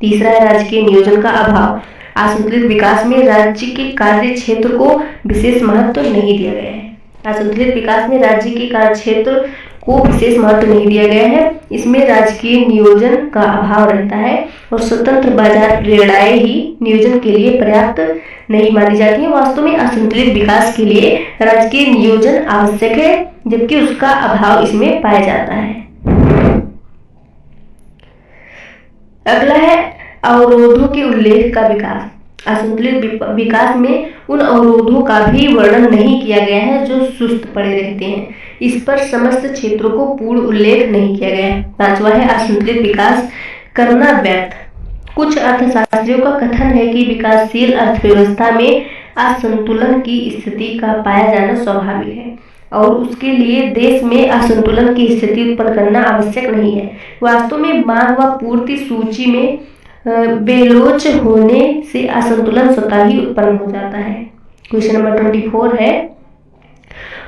[SPEAKER 1] तीसरा है राजकीय नियोजन का अभाव। असंतुलित विकास में राज्य के कार्य क्षेत्र को विशेष महत्व नहीं दिया गया है। असंतुलित विकास में राज्य के कार्य क्षेत्र को विशेष महत्व नहीं दिया गया है। इसमें राजकीय नियोजन का अभाव रहता है और स्वतंत्र बाजार प्रेरणाएं ही नियोजन के लिए पर्याप्त नहीं मानी जाती हैं। वास्तव में असंतुलित विकास के लिए राजकीय नियोजन आवश्यक है, जबकि उसका अभाव इसमें पाया जाता है। अगला है अवरोधों के उल्लेख का विकास। असंतुलित विकास में उन अवरोधों का भी वर्णन नहीं किया गया है जो सुस्त पड़े रहते हैं। इस पर समस्त क्षेत्रों को पूर्ण उल्लेख नहीं किया गया है। 5वां है असंतुलित विकास करना व्यर्थ। कुछ अर्थशास्त्रियों का कथन है कि विकासशील अर्थव्यवस्था में असंतुलन की स्थिति का पाया जाना स्वाभाविक है और उसके लिए देश में असंतुलन की स्थिति उत्पन्न करना आवश्यक नहीं है। वास्तव में मांग व पूर्ति सूची में बेलोच होने से असंतुलन स्वतः ही उत्पन्न हो जाता है। क्वेश्चन नंबर 24 है,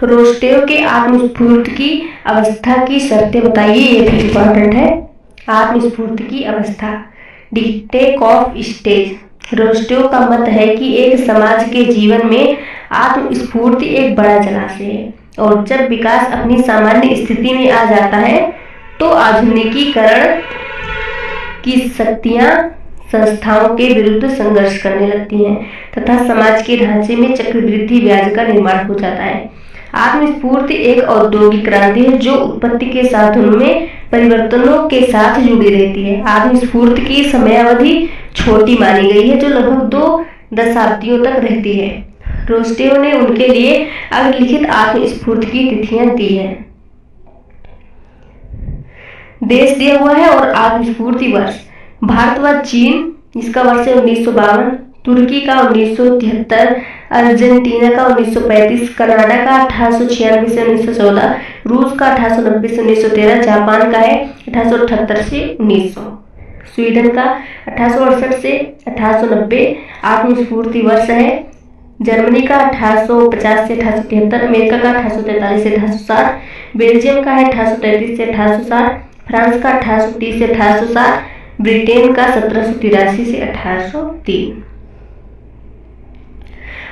[SPEAKER 1] रोस्टेव के आत्मस्फूर्ति की अवस्था की शर्तें बताइए। ये भी इंपॉर्टेंट है। आत्मस्फूर्ति की अवस्था, टेक ऑफ स्टेज। रोस्टेव का मत है कि एक समाज के जीवन में आत्मस्फूर्ति एक बड़ा जलाशय है और जब विकास अपनी सामान्य स्थिति में आ जाता है तो आधुनिकीकरण की शक्तियां संस्थाओं के विरुद्ध संघर्ष करने लगती हैं तथा समाज के ढांचे में चक्रवृद्धि ब्याज का निर्माण हो जाता है। आत्मस्फूर्ति एक औद्योगिक क्रांति है जो उत्पत्ति के साधनों में परिवर्तनों के साथ जुड़ी रहती है। आत्मस्फूर्ति की समयावधि छोटी मानी गई है जो लगभग 2 दशाब्दियों तक रहती है। रोस्टेव ने उनके लिए अग्रलिखित आत्मस्फूर्ति की तिथियां दी हैं। देश दिया हुआ है और आत्मस्फूर्ति वर्ष, भारत व चीन इसका वर्ष है 1952, तुर्की का 1973, अर्जेंटीना का 1935, कनाडा का 1896 से 1914, रूस का 1890 से 1913, जापान का है 1878 से 1900, स्वीडन का 1868 से 1890 आत्मस्फूर्ति वर्ष है, जर्मनी का 1850 से 1873, अमेरिका का 1843 से 1860, बेल्जियम का है 1833 से 1860, फ्रांस का 1830 से 1860, ब्रिटेन का 1783 से 1803।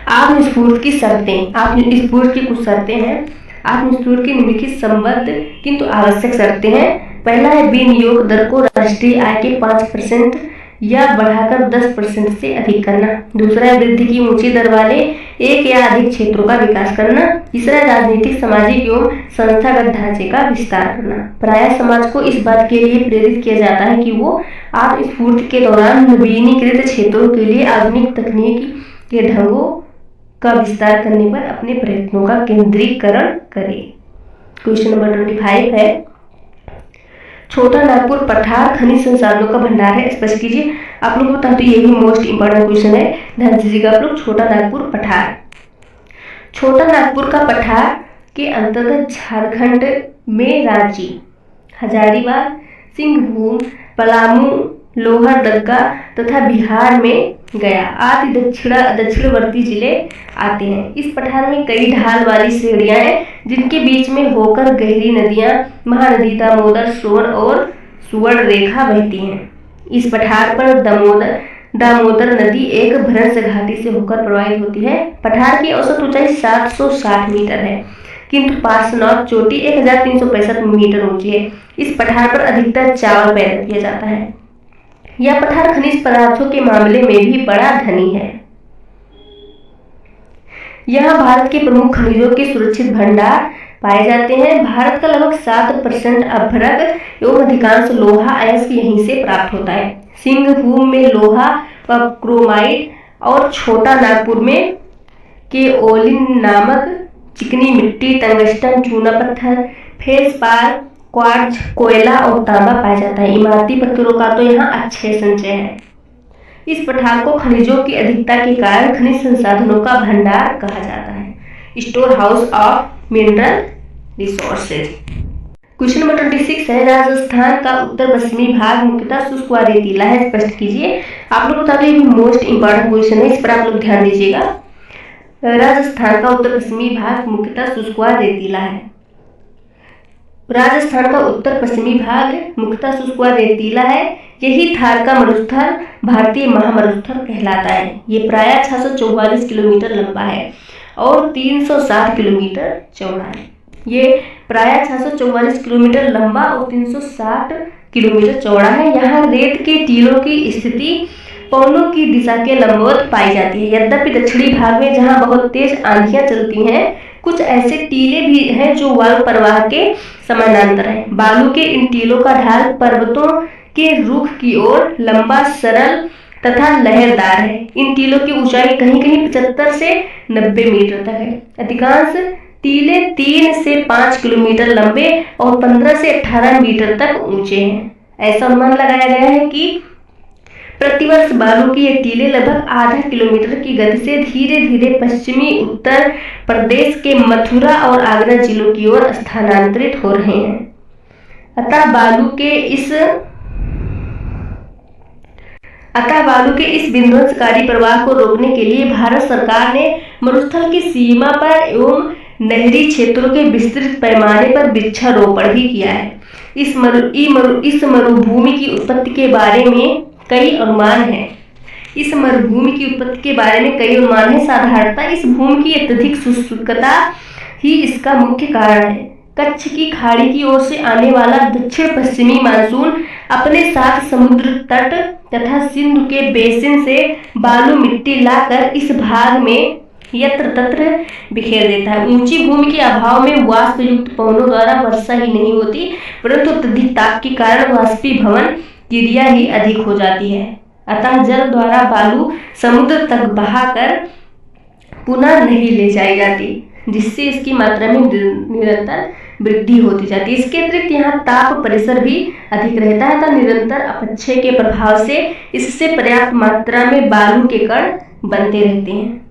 [SPEAKER 1] आत्मस्फूर्ति की शर्तें। आत्मस्फूर्ति की कुछ शर्तें हैं। आत्मस्फूर्ति की निम्नलिखित संबद्ध किंतु आवश्यक शर्तें हैं। पहला है विनियोग दर को राष्ट्रीय आय के 5% या बढ़ाकर 10% से अधिक करना। दूसरा है वृद्धि की ऊंची दर वाले एक या अधिक क्षेत्रों का विकास करना। तीसरा है राजनीतिक, सामाजिक एवं संस्थागत ढांचे का विस्तार करना। प्रायः समाज को इस बात के लिए प्रेरित किया जाता है कि वो आत्मस्फूर्ति के दौरान नवीनीकृत क्षेत्रों के लिए आधुनिक तकनीक के ढंगों का विस्तार करने पर अपने प्रयत्नों का केंद्रीकरण करे। क्वेश्चन नंबर 25 है, छोटा नागपुर पठार खनिज संसाधनों का भंडार है, स्पष्ट कीजिए। आप लोग को बता दो ये भी मोस्ट इंपॉर्टेंट क्वेश्चन है, ध्यान दीजिएगा आप लोग। छोटा नागपुर पठार, छोटा नागपुर का पठार के अंतर्गत झारखंड में रांची, हजारीबाग, सिंहभूम, पलामू, लोहरदगा तथा बिहार में गया आदि दक्षिणवर्ती जिले आते हैं। इस पठार में कई ढाल वाली श्रेणियां हैं जिनके बीच में होकर गहरी नदियां महानदी दामोदर, सोन और सुवर्ण रेखा बहती हैं। इस पठार पर दामोदर नदी एक भ्रंश घाटी से होकर प्रवाहित होती है। पठार की औसत ऊंचाई 760 मीटर है किंतु पार्श्वनाथ चोटी 1365 मीटर ऊंची है। इस पठार पर अधिकतर चावल पैदा किया जाता है। यह पठार खनिज पदार्थों के मामले में भी बड़ा धनी है। यहाँ भारत के प्रमुख खनिजों के सुरक्षित भंडार पाए जाते हैं। भारत का लगभग 7% अभ्रक एवं अधिकांश लोहा अयस्क यहीं से प्राप्त होता है। सिंहभूम में लोहा व क्रोमाइट और छोटा नागपुर में केओलिन नामक चिकनी मिट्टी, टंगस्टन, चूना पत्थर, फेल्सपार, क्वार्ट्ज, कोयला और तांबा पाया जाता है। इमारती पत्थरों का तो यहाँ अच्छे संचय है। इस पठार को खनिजों की अधिकता के कारण खनिज संसाधनों का भंडार कहा जाता है, store house of mineral resources. Question number 26 है, राजस्थान का उत्तर पश्चिमी भाग मुख्यतः शुष्क व रेतीला है, स्पष्ट कीजिए। आप लोग बता दो ये मोस्ट इंपॉर्टेंट क्वेश्चन है, इस पर आप लोग ध्यान दीजिएगा। राजस्थान का उत्तर पश्चिमी भाग मुख्यतः शुष्क व रेतीला है। राजस्थान का उत्तर पश्चिमी भाग मुख्यतः शुष्क व रेतीला है। यही थार का मरुस्थल भारतीय महामरुस्थल कहलाता है। ये प्रायः 644 किलोमीटर लंबा है और 360 किलोमीटर चौड़ा है। ये प्रायः 644 किलोमीटर लंबा और 360 किलोमीटर चौड़ा है। यहाँ रेत के टीलों की स्थिति पवनों की दिशा के लंबवत पाई जाती है। यद्यपि दक्षिणी भाग में जहाँ बहुत तेज आंधियां चलती हैं, कुछ ऐसे टीले भी हैं जो वायु प्रवाह के समानांतर हैं। बालू के इन टीलों का ढाल पर्वतों के रुख की ओर लंबा, सरल तथा लहरदार है। इन टीलों की ऊंचाई कहीं कहीं 75 से 90 मीटर तक है। अधिकांश टीले 3 से 5 किलोमीटर लंबे और 15 से 18 मीटर तक ऊंचे हैं। ऐसा अनुमान लगाया गया है कि प्रतिवर्ष बालू की ये टीले लगभग आधा किलोमीटर की गति से धीरे धीरे पश्चिमी उत्तर प्रदेश के मथुरा और आगरा जिलों की ओर स्थानांतरित हो रहे हैं। अतः बालू के इस विध्वंसकारी प्रवाह को रोकने के लिए भारत सरकार ने मरुस्थल की सीमा पर एवं नहरी क्षेत्रों के विस्तृत पैमाने पर वृक्षारोपण भी किया है। इस मरुभूमि की उत्पत्ति के बारे में कई अनुमान हैं। साधारणतः इस भूमि की अत्यधिक शुष्कता ही इसका मुख्य कारण है। कच्छ की खाड़ी की ओर से आने वाला दक्षिण पश्चिमी मानसून अपने साथ समुद्र तट तथा सिंधु के बेसिन से बालू मिट्टी लाकर इस भाग में यत्र तत्र बिखेर देता है। ऊंची भूमि के अभाव में वाष्प युक्त पवनों द्वारा वर्षा ही नहीं होती, परंतु अत्यधिक ताप के कारण वाष्पीभवन क्रिया ही अधिक हो जाती है। अतः जल द्वारा बालू समुद्र तक बहाकर पुनः नहीं ले जाई जाती, जिससे इसकी मात्रा में निरंतर वृद्धि होती जाती है। इसके अतिरिक्त यहाँ ताप परिसर भी अधिक रहता है, तथा निरंतर अपक्षय के प्रभाव से इससे पर्याप्त मात्रा में बालू के कण बनते रहते हैं,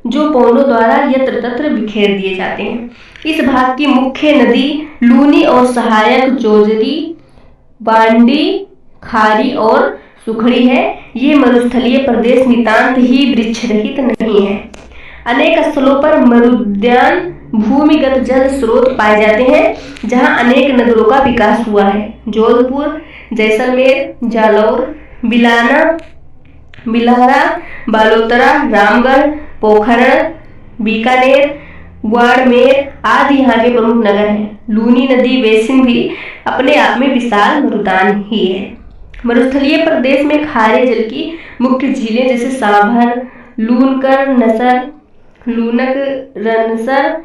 [SPEAKER 1] जो पवनों द्वारा यत्र तत्र बिखेर दिए जाते हैं। इस भाग की मुख्य नदी लूनी और सहायक जोजरी, बांडी, खारी और सुखड़ी है। ये मरुस्थलीय प्रदेश नितांत ही वृक्ष रहित नहीं है। अनेक स्थलों पर मरुद्यान भूमिगत जल स्रोत पाए जाते हैं, जहां अनेक नगरों का विकास हुआ है। जोधपुर, जैसलमेर, जालौर, बिलारा, बालोतरा, रामगढ़, पोखरण, बीकानेर, बाड़मेर आदि यहाँ के प्रमुख नगर हैं। लूनी नदी बेसिन भी अपने आप में विशाल मरुदान ही है। मरुस्थलीय प्रदेश में खारे जल की मुख्य झीलें जैसे सांभर, लूनक, रनसर,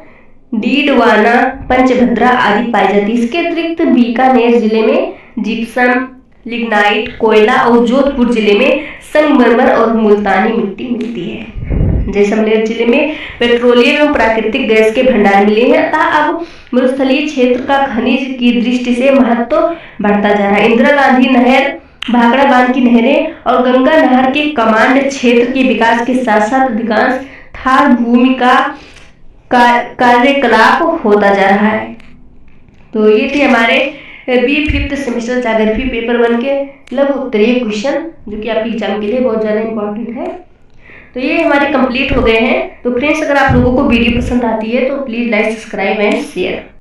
[SPEAKER 1] डीडवाना, पंचभद्रा आदि पाई जाती है। इसके अतिरिक्त बीकानेर जिले में जिप्सम, लिग्नाइट, कोयला और जोधपुर जिले में संगमरमर और मुल्तानी मिट्टी मिलती है। जैसलमेर जिले में पेट्रोलियम एवं प्राकृतिक गैस के भंडार मिले हैं। अतः अब मरुस्थलीय क्षेत्र का खनिज की दृष्टि से महत्व बढ़ता जा रहा है। इंदिरा गांधी नहर, भाखड़ा बांध की नहरें और गंगा नहर के कमांड क्षेत्र के विकास के साथ साथ अधिकांश थार भूमि का कार्यकलाप होता जा रहा है। तो ये थे हमारे B5th सेमेस्टर ज्योग्राफी पेपर 1 के लघु उत्तरीय क्वेश्चन, जो कि आपके एग्जाम के लिए बहुत ज़्यादा इंपॉर्टेंट है। तो ये हमारे कंप्लीट हो गए हैं। तो फ्रेंड्स, अगर आप लोगों को वीडियो पसंद आती है तो please like, subscribe and share.